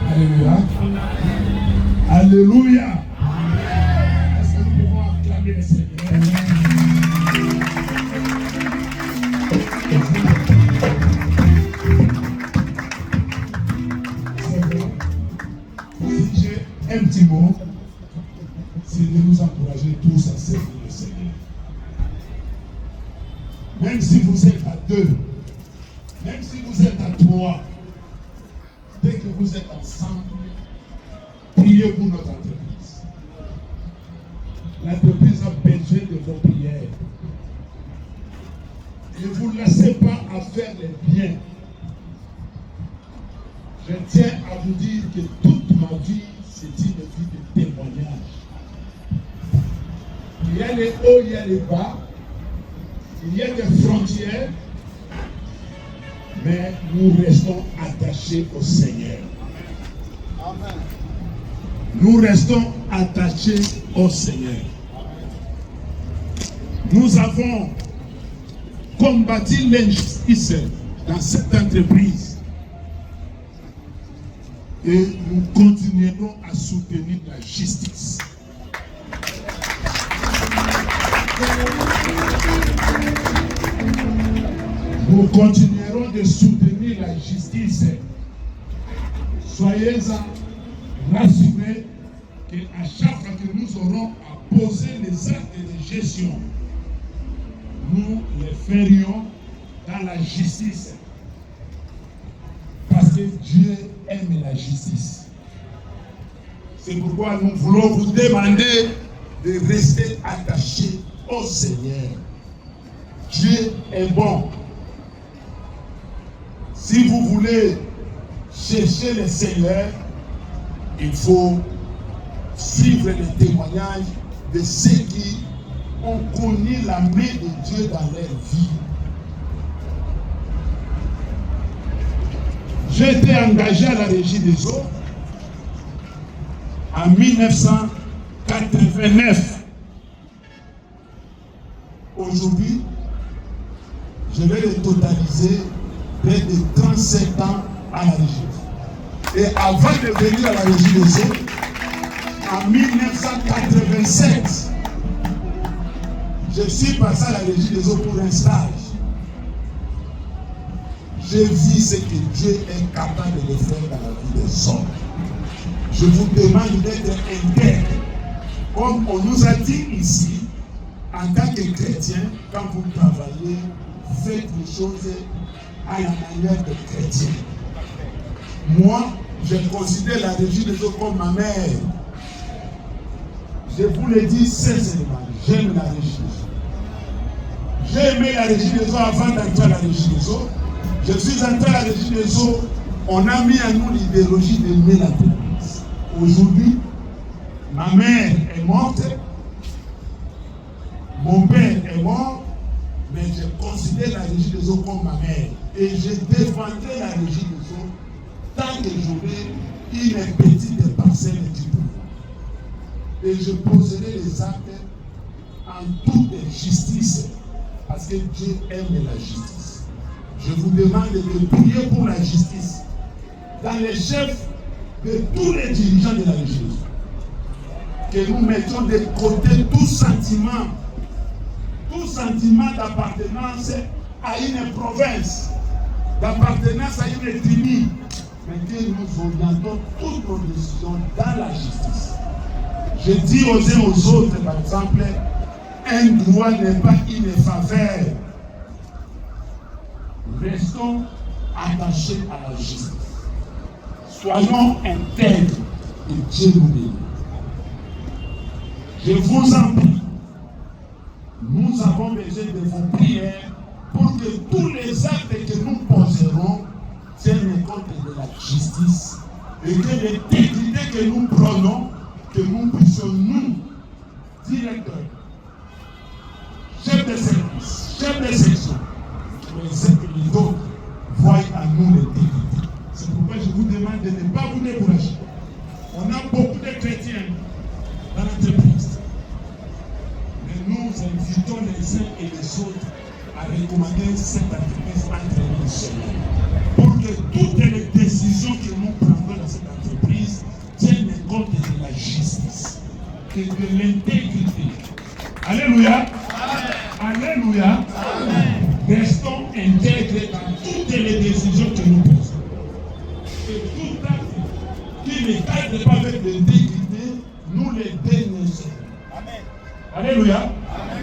Alléluia. Alléluia. Est-ce que nous pouvons acclamer le Seigneur? Si j'ai un petit mot, c'est de nous encourager tous à servir le Seigneur. Même si vous êtes à 2, même si vous êtes à 3, dès que vous êtes ensemble, priez pour notre entreprise. L'entreprise a besoin de vos prières. Ne vous laissez pas à faire les biens. Je tiens à vous dire que toute ma vie, c'est une vie de témoignage. Il y a les hauts, il y a les bas, il y a des frontières, mais nous restons attachés au Seigneur. Amen. Nous restons attachés au Seigneur. Nous avons combattu l'injustice dans cette entreprise et nous continuerons à soutenir la justice. Nous continuerons de soutenir la justice. Soyez-en rassurés qu'à chaque fois que nous aurons à poser les actes de gestion, nous les ferions dans la justice. Parce que Dieu aime la justice. C'est pourquoi nous voulons vous demander de rester attachés au Seigneur. Dieu est bon. Si vous voulez chercher le Seigneur, il faut suivre les témoignages de ceux qui ont connu la main de Dieu dans leur vie. J'ai été engagé à la Régie des eaux en 1989. Aujourd'hui, je vais le totaliser près de 37 ans à la Régie. Et avant de venir à la Régie des eaux, en 1987, je suis passé à la Régie des eaux pour un stage. J'ai vu ce que Dieu est capable de faire dans la vie des hommes. Je vous demande d'être intègre. Comme on nous a dit ici, en tant que chrétien, quand vous travaillez, faites les choses à la manière de chrétien. Moi, je considère la Régie des eaux comme ma mère. Je vous le dis sincèrement, j'aime la Régie des eaux. J'ai aimé la Régie des eaux avant d'entrer à la Régie des eaux. Je suis entré à la Régie des eaux, on a mis à nous l'idéologie d'aimer l'entreprise. Aujourd'hui, ma mère est morte, mon père est mort, mais je considère la Régie des eaux comme ma mère. Et je défendrai la Régie des eaux tant que j'aurai une petite parcelle du pouvoir. Et je poserai les actes en toute justice, parce que Dieu aime la justice. Je vous demande de prier pour la justice dans les chefs de tous les dirigeants de la Régie. Que nous mettions de côté tout sentiment d'appartenance à une province, d'appartenance à une tribu, mais que nous orientons toutes nos décisions dans la justice. Je dis aux uns aux autres, par exemple, un droit n'est pas une faveur. Restons attachés à la justice. Soyons intègres et Dieu nous bénit. Je vous en prie, nous avons besoin de vos prières pour que tous les actes que nous poserons tiennent compte de la justice et que les décrets que nous prenons, que nous puissions nous, directeurs, chefs de service, chefs de section, les autres voient à nous les décrets. C'est pourquoi je vous demande de ne pas vous décourager. On a beaucoup de chrétiens dans l'entreprise. Mais nous invitons les uns et les autres à recommander cette entreprise entre nous seulement. Pour que toutes les décisions que nous prendrons dans cette entreprise et de l'intégrité. Alléluia. Amen. Alléluia. Amen. Restons intègres dans toutes les décisions que nous prenons. Et tout acte qui ne cadre pas avec l'intégrité, nous les dénonçons. Amen. Alléluia. Amen.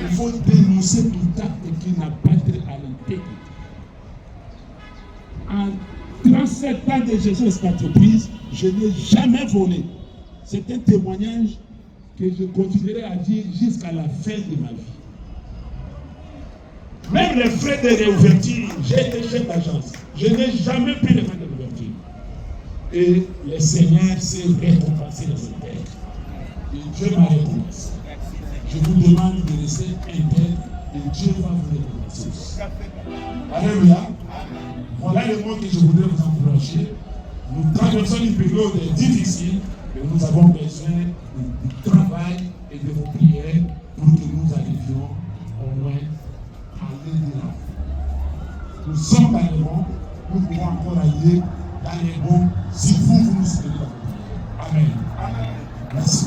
Il faut dénoncer tout acte qui n'a pas trait à l'intégrité. En 37 ans de gestion de cette entreprise, je n'ai jamais volé. C'est un témoignage que je continuerai à dire jusqu'à la fin de ma vie. Même les frais de réouverture, j'ai été chef d'agence. Je n'ai jamais pris les frais de réouverture. Et le Seigneur s'est récompensé dans cette terre. Et Dieu m'a récompensé. Je vous demande de rester intègre et Dieu va vous récompenser aussi. Alléluia. Voilà le mot que je voudrais vous encourager. Nous traversons une période difficile, mais nous avons besoin du travail et de vos prières pour que nous arrivions au moins à aller de l'avant. Nous sommes dans le bon, nous pouvons encore aller dans les bons si vous nous soutenez dans vos prières. Amen. Amen. Merci.